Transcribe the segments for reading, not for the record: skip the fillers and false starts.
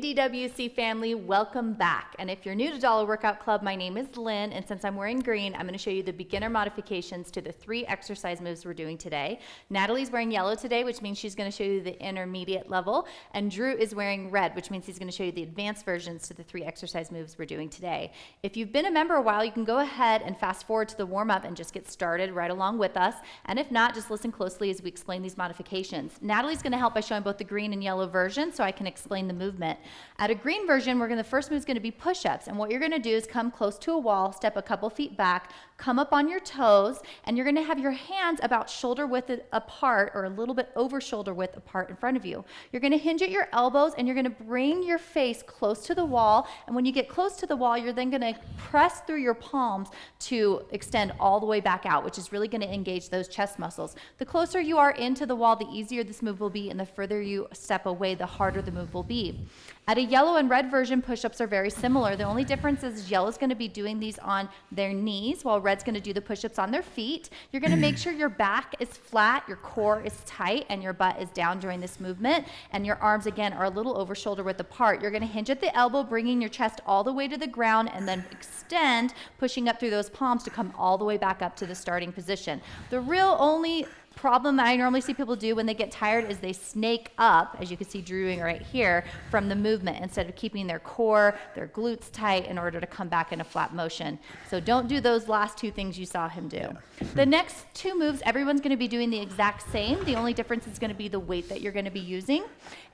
DWC family, welcome back. And if you're new to Dollar Workout Club, my name is Lynn, and since I'm wearing green, I'm going to show you the beginner modifications to the 3 exercise moves we're doing today. Natalie's wearing yellow today, which means she's going to show you the intermediate level, and Drew is wearing red, which means he's going to show you the advanced versions to the 3 exercise moves we're doing today. If you've been a member a while, you can go ahead and fast forward to the warm-up and just get started right along with us, and if not, just listen closely as we explain these modifications. Natalie's going to help by showing both the green and yellow version so I can explain the movement. At a green version, the first move is going to be push-ups, and what you're going to do is come close to a wall, step a couple feet back, come up on your toes, and you're going to have your hands about shoulder width apart or a little bit over shoulder width apart in front of you. You're going to hinge at your elbows, and you're going to bring your face close to the wall, and when you get close to the wall, you're then going to press through your palms to extend all the way back out, which is really going to engage those chest muscles. The closer you are into the wall, the easier this move will be, and the further you step away, the harder the move will be. At a yellow and red version, push-ups are very similar. The only difference is yellow's going to be doing these on their knees, while red's going to do the push-ups on their feet. You're going to make sure your back is flat, your core is tight, and your butt is down during this movement, and your arms, again, are a little over shoulder width apart. You're going to hinge at the elbow, bringing your chest all the way to the ground, and then extend, pushing up through those palms to come all the way back up to the starting position. The real only problem that I normally see people do when they get tired is they snake up, as you can see Drew doing right here, from the movement instead of keeping their core, their glutes tight in order to come back in a flat motion. So don't do those last 2 things you saw him do. Yeah. The next 2 moves, everyone's going to be doing the exact same. The only difference is going to be the weight that you're going to be using.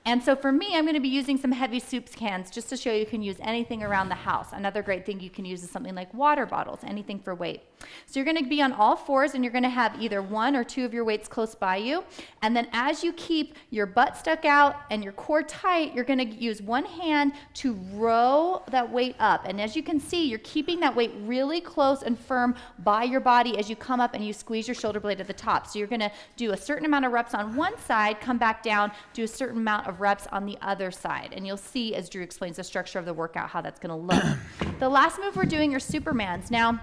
And so for me, I'm going to be using some heavy soup cans just to show you can use anything around the house. Another great thing you can use is something like water bottles, anything for weight. So you're going to be on all fours, and you're going to have either 1 or 2 of your weights close by you. And then as you keep your butt stuck out and your core tight, you're going to use one hand to row that weight up. And as you can see, you're keeping that weight really close and firm by your body as you come up and you squeeze your shoulder blade at the top. So you're going to do a certain amount of reps on one side, come back down, do a certain amount of reps on the other side. And you'll see as Drew explains the structure of the workout how that's going to look. The last move we're doing are Supermans. Now,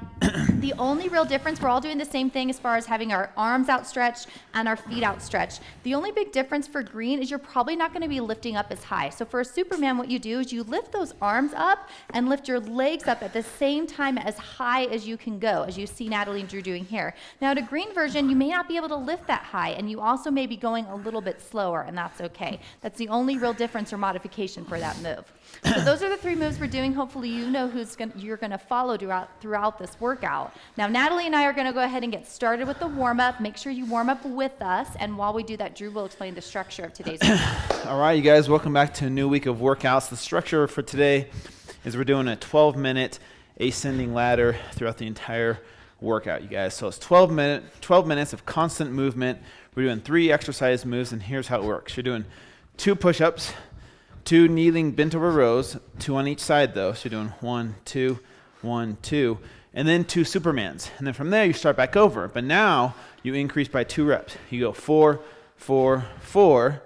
the only real difference, we're all doing the same thing as far as having our arms outstretched and our feet outstretched. The only big difference for green is you're probably not going to be lifting up as high. So for a Superman, what you do is you lift those arms up and lift your legs up at the same time as high as you can go, as you see Natalie and Drew doing here. Now, at a green version, you may not be able to lift that high, and you also may be going a little bit slower, and that's okay. That's the only real difference or modification for that move. So those are the 3 moves we're doing. Hopefully you know you're going to follow throughout this workout. Now, Natalie and I are going to go ahead and get started with the warm-up. Make sure you warm up with us, and while we do that, Drew will explain the structure of today's workout. All right, you guys, welcome back to a new week of workouts. The structure for today is we're doing a 12-minute ascending ladder throughout the entire workout, you guys. So it's 12 minutes of constant movement. We're doing 3 exercise moves, and here's how it works. You're doing 2 push-ups, 2 kneeling bent over rows, 2 on each side though. So you're doing 1, 2, 1, 2, and then 2 Supermans. And then from there you start back over. But now you increase by 2 reps. You go 4, 4, 4,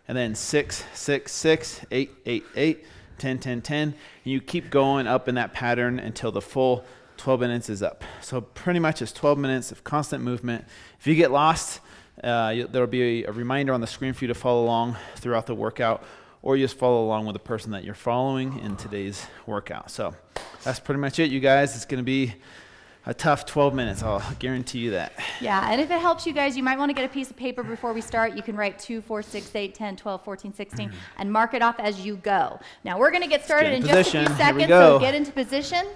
and then 6, 6, 6, 8, 8, 8, 10, 10, 10. And you keep going up in that pattern until the full 12 minutes is up. So pretty much it's 12 minutes of constant movement. If you get lost, there'll be a reminder on the screen for you to follow along throughout the workout, or you just follow along with the person that you're following in today's workout. So that's pretty much it, you guys. It's going to be a tough 12 minutes. I'll guarantee you that. Yeah, and if it helps you guys, you might want to get a piece of paper before we start. You can write 2, 4, 6, 8, 10, 12, 14, 16, and mark it off as you go. Now, we're going to get started in just a few seconds, so get into position.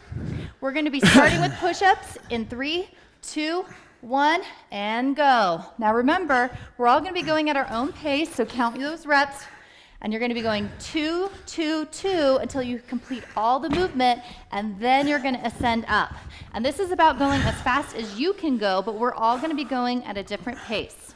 We're going to be starting with push-ups in 3, 2, 1, and go. Now, remember, we're all going to be going at our own pace, so count those reps. And you're going to be going 2, 2, 2 until you complete all the movement, and then you're going to ascend up. And this is about going as fast as you can go, but we're all going to be going at a different pace.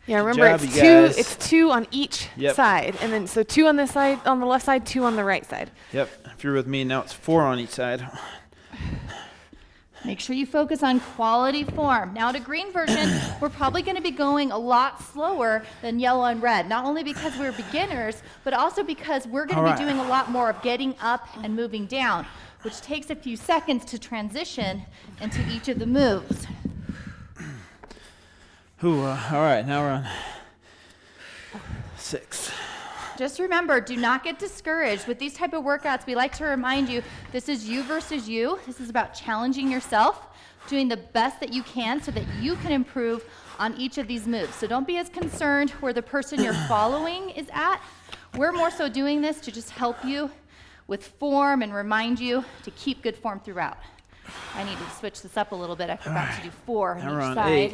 Yeah, remember it's 2 on each side, and then so 2 on this side, on the left side, 2 on the right side. Yep. If you're with me now, it's 4 on each side. Make sure you focus on quality form. Now, at a green version, we're probably going to be going a lot slower than yellow and red, not only because we're beginners, but also because we're going to be doing a lot more of getting up and moving down, which takes a few seconds to transition into each of the moves. All right, now we're on 6. Just remember, do not get discouraged. With these type of workouts, we like to remind you, this is you versus you. This is about challenging yourself, doing the best that you can so that you can improve on each of these moves. So don't be as concerned where the person you're following is at. We're more so doing this to just help you with form and remind you to keep good form throughout. I need to switch this up a little bit. I forgot to do 4 on each side. 8.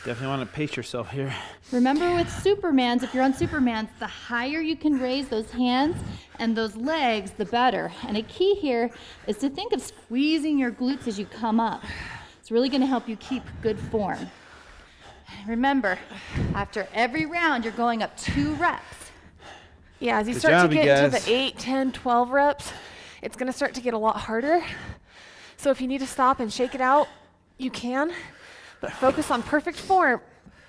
Definitely want to pace yourself here. Remember with Supermans, if you're on Supermans, the higher you can raise those hands and those legs, the better. And a key here is to think of squeezing your glutes as you come up. It's really going to help you keep good form. Remember, after every round, you're going up 2 reps. Yeah, as you start to get into the 8, 10, 12 reps, it's going to start to get a lot harder. So if you need to stop and shake it out, you can. But focus on perfect form,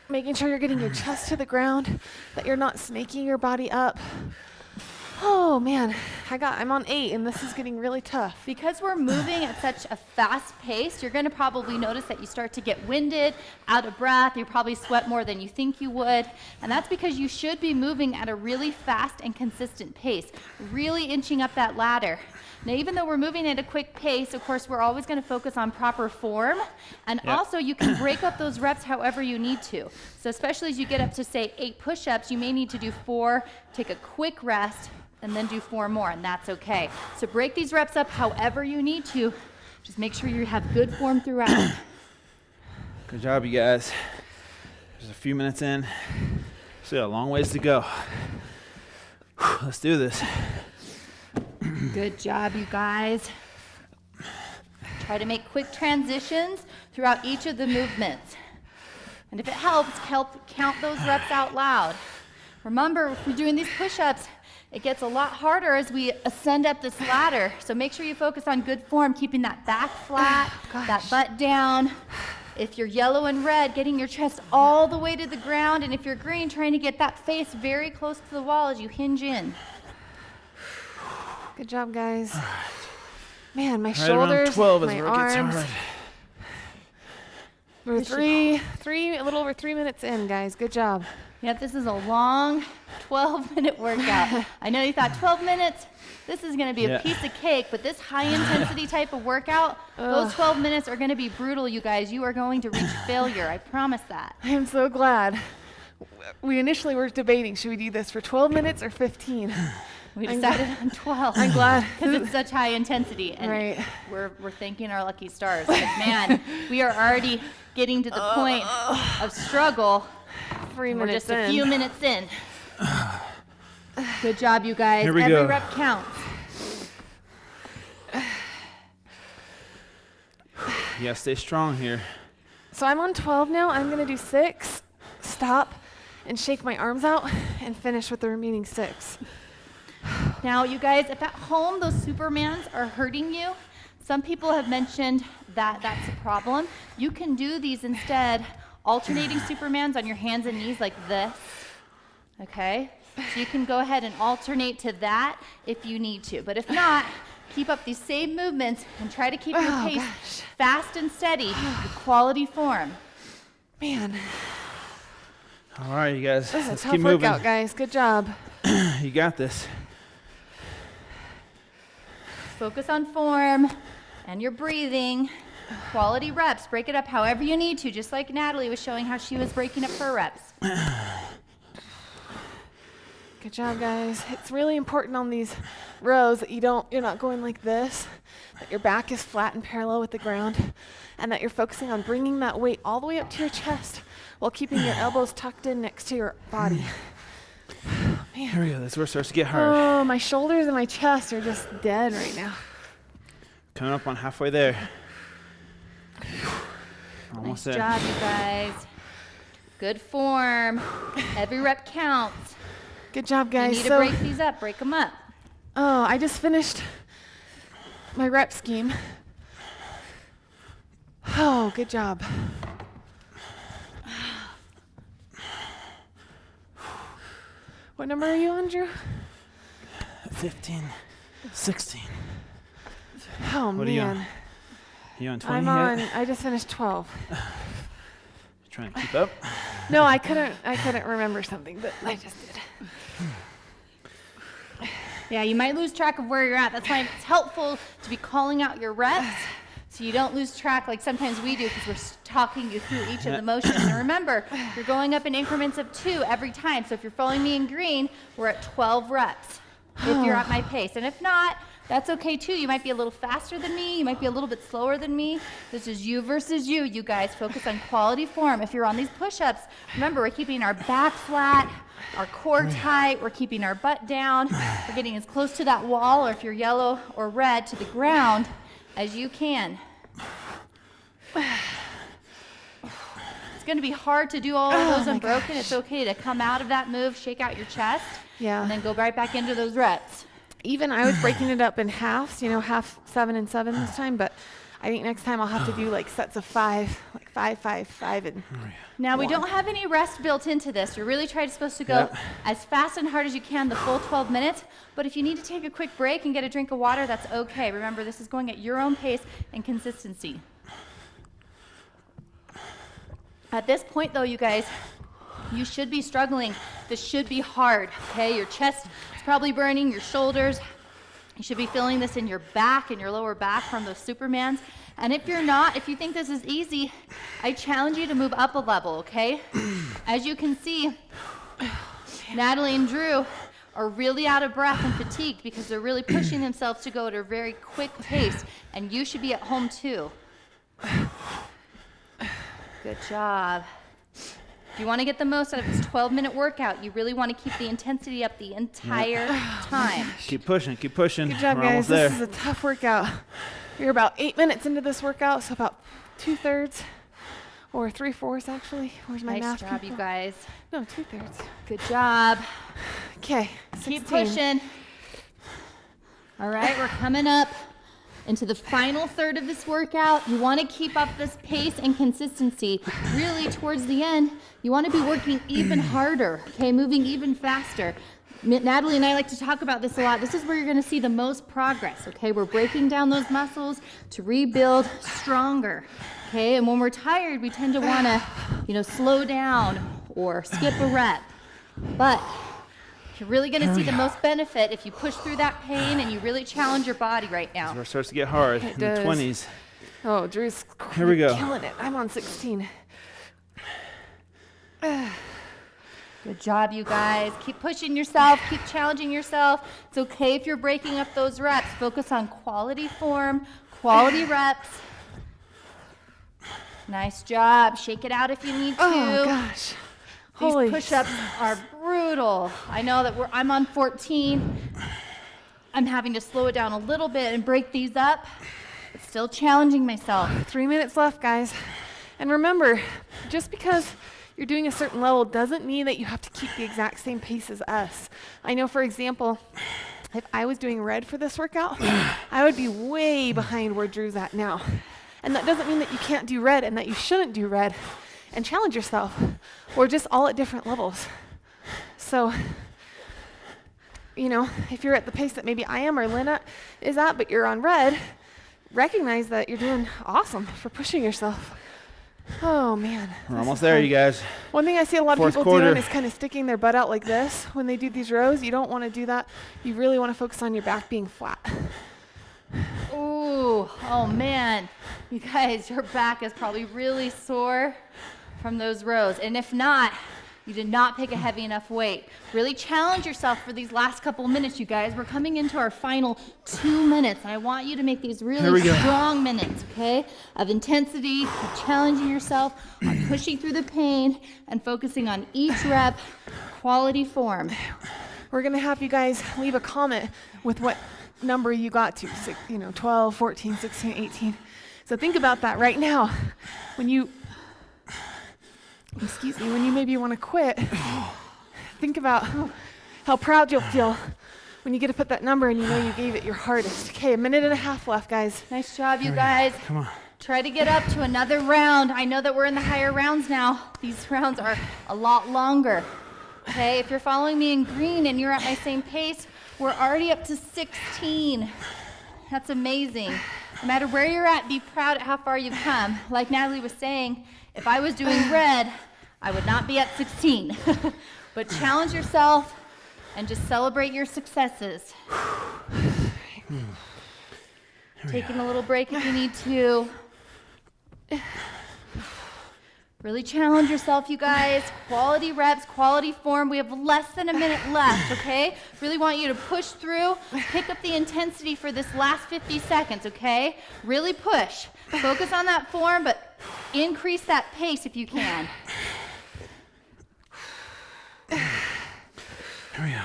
making sure you're getting your chest to the ground, that you're not snaking your body up. Oh man, I'm on 8 and this is getting really tough. Because we're moving at such a fast pace, you're gonna probably notice that you start to get winded, out of breath, you probably sweat more than you think you would. And that's because you should be moving at a really fast and consistent pace, really inching up that ladder. Now, even though we're moving at a quick pace, of course, we're always gonna focus on proper form. And also you can break up those reps however you need to. So especially as you get up to say 8 push-ups, you may need to do 4, take a quick rest, and then do 4 more, and that's okay. So break these reps up however you need to. Just make sure you have good form throughout. Good job, you guys. There's a few minutes in. Still a long ways to go. Let's do this. Good job, you guys. Try to make quick transitions throughout each of the movements. And if it helps, count those reps out loud. Remember, if we're doing these push-ups, it gets a lot harder as we ascend up this ladder. So make sure you focus on good form, keeping that back flat, that butt down. If you're yellow and red, getting your chest all the way to the ground. And if you're green, trying to get that face very close to the wall as you hinge in. Good job, guys. Man, my Right shoulders, 12 my is where it gets arms. hard. We're a little over 3 minutes in, guys. Good job. Yep, this is a long 12-minute workout. I know you thought 12 minutes, this is going to be a piece of cake, but this high-intensity type of workout, those 12 minutes are going to be brutal, you guys. You are going to reach failure. I promise that. I am so glad. We initially were debating, should we do this for 12 minutes or 15? We decided on 12. I'm glad. Because it's such high intensity. And right. we're thanking our lucky stars. Like, man, we are already getting to the point of struggle. 3 We're minutes just a in. few minutes in. Good job, you guys. Here we Every go. rep counts. You gotta stay strong here. So I'm on 12 now. I'm going to do 6, stop, and shake my arms out, and finish with the remaining 6. Now, you guys, if at home those Supermans are hurting you, some people have mentioned that that's a problem. You can do these instead, alternating Supermans on your hands and knees like this, okay? So you can go ahead and alternate to that if you need to. But if not, keep up these same movements and try to keep your pace fast and steady with quality form. Man, All right, you guys. this is a Let's tough keep moving. workout, guys. Good job. You got this. Focus on form and your breathing. Quality reps. Break it up however you need to, just like Natalie was showing how she was breaking up her reps. Good job, guys. It's really important on these rows that you're not going like this, that your back is flat and parallel with the ground, and that you're focusing on bringing that weight all the way up to your chest while keeping your elbows tucked in next to your body. Man. Here we go. That's where it starts to get hard. Oh, my shoulders and my chest are just dead right now. Coming up on halfway there. Almost Nice there. job, you guys. Good form. Every rep counts. Good job, You guys. need to break these up. Break them up. Oh, I just finished my rep scheme. Oh, good job. What number are you on, Drew? 15, 16. Oh, What are man. you on? You on 20 I'm yet? on, I just finished 12. Trying to keep up. No, I couldn't remember something, but I just did. Yeah, you might lose track of where you're at. That's why it's helpful to be calling out your reps so you don't lose track like sometimes we do because we're talking you through each of the motions. And remember, you're going up in increments of 2 every time. So if you're following me in green, we're at 12 reps if you're at my pace. And if not, that's okay too. You might be a little faster than me. You might be a little bit slower than me. This is you versus you. You guys focus on quality form. If you're on these push-ups, remember we're keeping our back flat, our core tight. We're keeping our butt down. We're getting as close to that wall, or if you're yellow or red, to the ground as you can. It's going to be hard to do all of those unbroken. It's okay to come out of that move, shake out your chest, and then go right back into those reps. Even I was breaking it up in halves, half 7 and 7 this time, but I think next time I'll have to do like sets of 5, like 5, 5, 5, and now we don't have any rest built into this. You're really supposed to go as fast and hard as you can the full 12 minutes, but if you need to take a quick break and get a drink of water, that's okay. Remember, this is going at your own pace and consistency. At this point though, you guys, you should be struggling. This should be hard, okay? Your chest is probably burning, your shoulders. You should be feeling this in your back and your lower back from those Supermans. And if you're not, if you think this is easy, I challenge you to move up a level, okay? As you can see, Natalie and Drew are really out of breath and fatigued because they're really pushing themselves to go at a very quick pace. And you should be at home too. Good job. If you want to get the most out of this 12-minute workout, you really want to keep the intensity up the entire time. Keep pushing, keep pushing. Good job, We're guys. almost there. This is a tough workout. You're about 8 minutes into this workout, so about 2/3 or 3/4 actually. Where's my math? Nice job, you guys. No, 2/3. Good job. Okay, Keep pushing. All right, we're coming up into the final third of this workout. You want to keep up this pace and consistency. Really, towards the end, you want to be working even harder, okay, moving even faster. Natalie and I like to talk about this a lot. This is where you're going to see the most progress, okay? We're breaking down those muscles to rebuild stronger, okay? And when we're tired, we tend to want to, slow down or skip a rep. But you're really going to see the most benefit if you push through that pain and you really challenge your body right now. Where it starts to get hard in the 20s. Oh, Drew's Here we go. Killing it. I'm on 16. Good job, you guys. Keep pushing yourself. Keep challenging yourself. It's okay if you're breaking up those reps. Focus on quality form, quality reps. Nice job. Shake it out if you need to. Oh, gosh. These push-ups are brutal. I know that I'm on 14. I'm having to slow it down a little bit and break these up, but still challenging myself. 3 minutes left, guys. And remember, just because you're doing a certain level doesn't mean that you have to keep the exact same pace as us. I know, for example, if I was doing red for this workout, I would be way behind where Drew's at now. And that doesn't mean that you can't do red and that you shouldn't do red and challenge yourself. We're just all at different levels. So, if you're at the pace that maybe I am or Lynn is at, but you're on red, recognize that you're doing awesome for pushing yourself. Oh, man. We're almost there, you guys. One thing I see a lot of Fourth people quarter. doing is kind of sticking their butt out like this when they do these rows. You don't want to do that. You really want to focus on your back being flat. Ooh, oh man. You guys, your back is probably really sore from those rows. And if not, you did not pick a heavy enough weight. Really challenge yourself for these last couple minutes, you guys. We're coming into our final 2 minutes. And I want you to make these really strong minutes, okay? Of intensity, of challenging yourself, on pushing through the pain, and focusing on each rep, quality form. We're going to have you guys leave a comment with what number you got to, 12, 14, 16, 18. So think about that right now. When you maybe want to quit, think about how proud you'll feel when you get to put that number and you know you gave it your hardest. Okay, 1.5 minutes left, guys. Nice job, you guys. Come on. Try to get up to another round. I know that we're in the higher rounds now. These rounds are a lot longer. Okay, if you're following me in green and you're at my same pace, we're already up to 16. That's amazing. No matter where you're at, be proud at how far you've come. Like Natalie was saying, if I was doing red, I would not be at 16. But challenge yourself and just celebrate your successes. Taking a little break if you need to. Really challenge yourself, you guys. Quality reps, quality form. We have less than a minute left, okay? Really want you to push through. Pick up the intensity for this last 50 seconds, okay? Really push. Focus on that form, but increase that pace if you can. Here we go.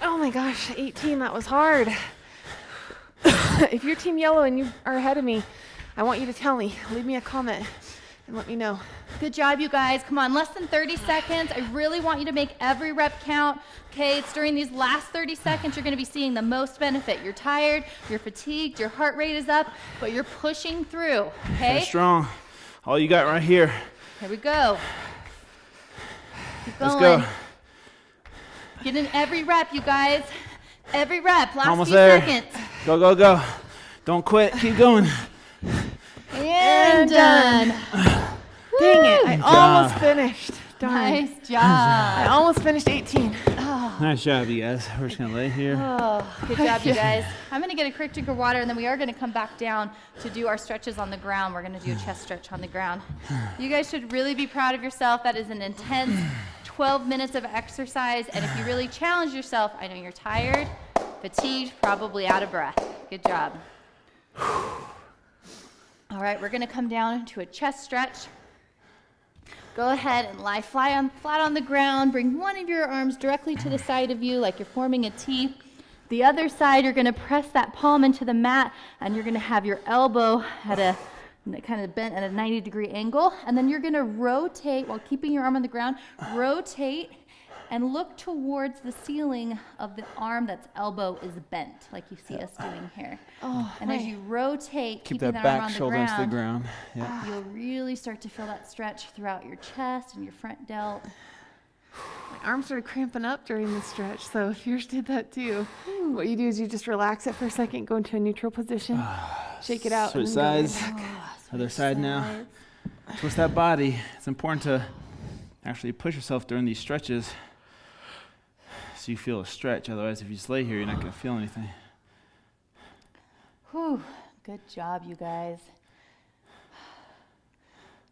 Oh my gosh, 18, that was hard. If you're Team Yellow and you are ahead of me, I want you to tell me. Leave me a comment and let me know. Good job, you guys. Come on, less than 30 seconds. I really want you to make every rep count. Okay, it's during these last 30 seconds you're going to be seeing the most benefit. You're tired, you're fatigued, your heart rate is up, but you're pushing through, okay? Finish strong. All you got right here. Here we go. Keep going. Let's go. Get in every rep, you guys. Every rep, last Almost few there. seconds. Go, go, go. Don't quit. Keep going. And done. Dang it, I almost finished. Darn. Nice job. I almost finished 18. Nice job, you guys. We're just going to lay here. Oh, good job, you guys. I'm going to get a quick drink of water, and then we are going to come back down to do our stretches on the ground. We're going to do a chest stretch on the ground. You guys should really be proud of yourself. That is an intense 12 minutes of exercise, and if you really challenge yourself, I know you're tired, fatigued, probably out of breath. Good job. All right, we're going to come down to a chest stretch. Go ahead and lie flat on the ground. Bring one of your arms directly to the side of you like you're forming a T. The other side, you're going to press that palm into the mat, and you're going to have your elbow at a kind of bent at a 90-degree angle. And then you're going to rotate while keeping your arm on the ground. Rotate and look towards the ceiling of the arm that's elbow is bent, like you see us doing here. Oh, and as you rotate, Keep keeping that that arm back on the shoulder ground, into the ground. Yeah. you'll really start to feel that stretch throughout your chest and your front delt. My arms started cramping up during the stretch, so if yours did that too, what you do is you just relax it for a second, go into a neutral position, shake it out. Switch and then go sides. right back. Other side now. Twist that body. It's important to actually push yourself during these stretches so you feel a stretch. Otherwise, if you just lay here, you're not going to feel anything. Whew, good job, you guys.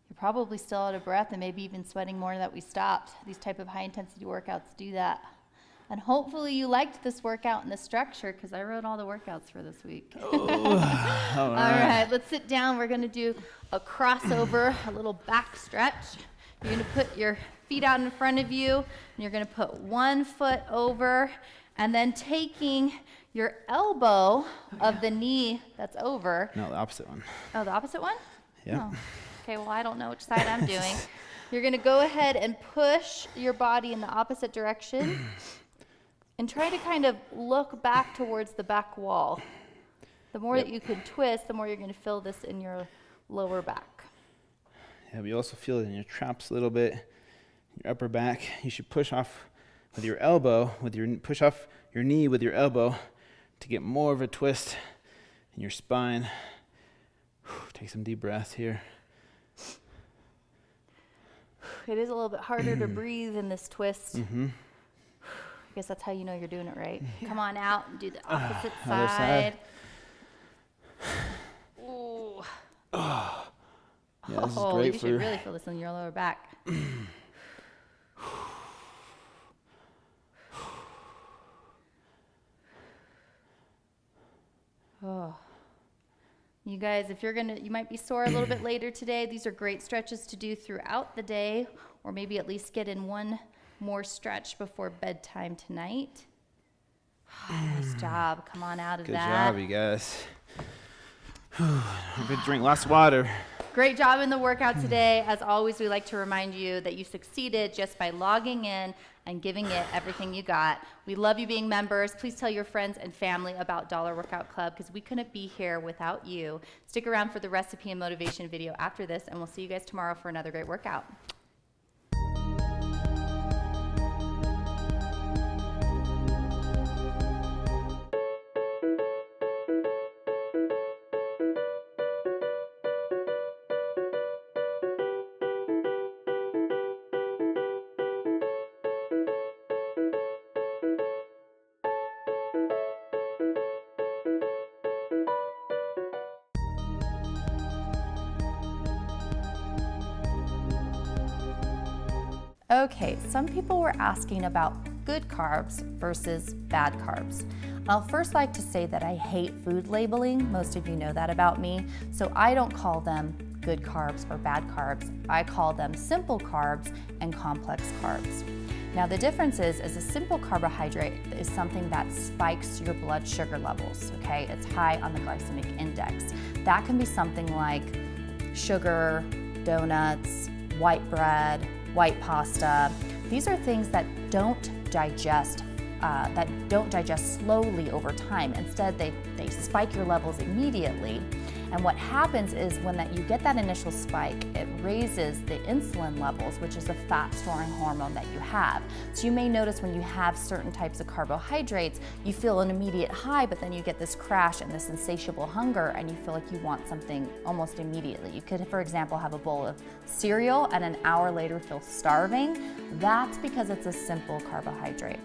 You're probably still out of breath and maybe even sweating more that we stopped. These type of high-intensity workouts do that. And hopefully you liked this workout and the structure, because I wrote all the workouts for this week. All All right, let's sit down. We're going to do a crossover, a little back stretch. You're going to put your feet out in front of you, and you're going to put one foot over, and then taking your elbow of the knee that's over. No, the opposite one. Oh, the opposite one? Yeah. Oh. Okay, well, I don't know which side I'm doing. You're going to go ahead and push your body in the opposite direction and try to kind of look back towards the back wall. The more that you can twist, the more you're going to feel this in your lower back. Yeah, but you also feel it in your traps a little bit, your upper back. You should push off with your elbow, push off your knee with your elbow to get more of a twist in your spine. Take some deep breaths here. It is a little bit harder to breathe in this twist. Mm-hmm. I guess that's how you know you're doing it right. Come on out and do the opposite Other side. side. Ooh. Yeah, this is Oh, great you for should really feel this in your lower back. Oh. You guys, if you might be sore a little bit later today. These are great stretches to do throughout the day, or maybe at least get in one more stretch before bedtime tonight. Nice job. Come on out of Good that. job, you guys. Good drink, lots of water. Great job in the workout today. As always, we like to remind you that you succeeded just by logging in and giving it everything you got. We love you being members. Please tell your friends and family about Dollar Workout Club, because we couldn't be here without you. Stick around for the recipe and motivation video after this, and we'll see you guys tomorrow for another great workout. Okay, some people were asking about good carbs versus bad carbs. I'll first like to say that I hate food labeling. Most of you know that about me. So I don't call them good carbs or bad carbs. I call them simple carbs and complex carbs. Now the difference is a simple carbohydrate is something that spikes your blood sugar levels, okay? It's high on the glycemic index. That can be something like sugar, donuts, white bread, white pasta. These are things that don't digest slowly over time. Instead, they spike your levels immediately. And what happens is when you get that initial spike, it raises the insulin levels, which is a fat storing hormone that you have. So you may notice when you have certain types of carbohydrates, you feel an immediate high, but then you get this crash and this insatiable hunger, and you feel like you want something almost immediately. You could, for example, have a bowl of cereal and an hour later feel starving. That's because it's a simple carbohydrate.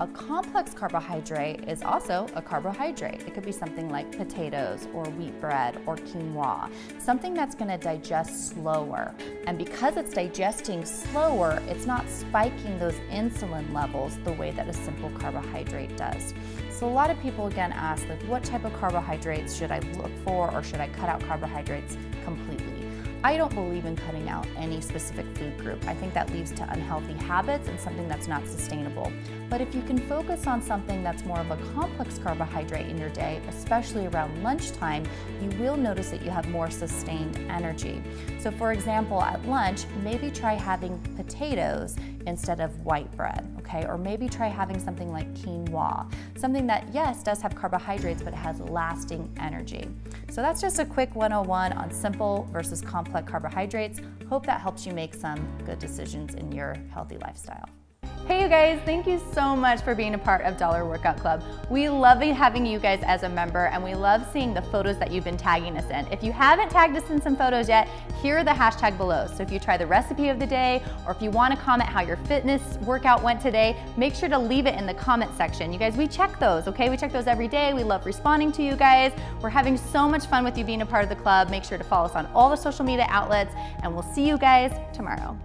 A complex carbohydrate is also a carbohydrate. It could be something like potatoes or wheat bread or quinoa, something that's going to digest slower. And because it's digesting slower, it's not spiking those insulin levels the way that a simple carbohydrate does. So a lot of people again ask, like, what type of carbohydrates should I look for, or should I cut out carbohydrates completely? I don't believe in cutting out any specific food group. I think that leads to unhealthy habits and something that's not sustainable. But if you can focus on something that's more of a complex carbohydrate in your day, especially around lunchtime, you will notice that you have more sustained energy. So for example, at lunch, maybe try having potatoes instead of white bread, okay? Or maybe try having something like quinoa, something that, yes, does have carbohydrates, but it has lasting energy. So that's just a quick 101 on simple versus complex carbohydrates. Hope that helps you make some good decisions in your healthy lifestyle. Hey you guys, thank you so much for being a part of Dollar Workout Club. We love having you guys as a member, and we love seeing the photos that you've been tagging us in. If you haven't tagged us in some photos yet, here are the hashtag below. So if you try the recipe of the day, or if you want to comment how your fitness workout went today, make sure to leave it in the comment section. You guys, we check those, okay? We check those every day. We love responding to you guys. We're having so much fun with you being a part of the club. Make sure to follow us on all the social media outlets, and we'll see you guys tomorrow.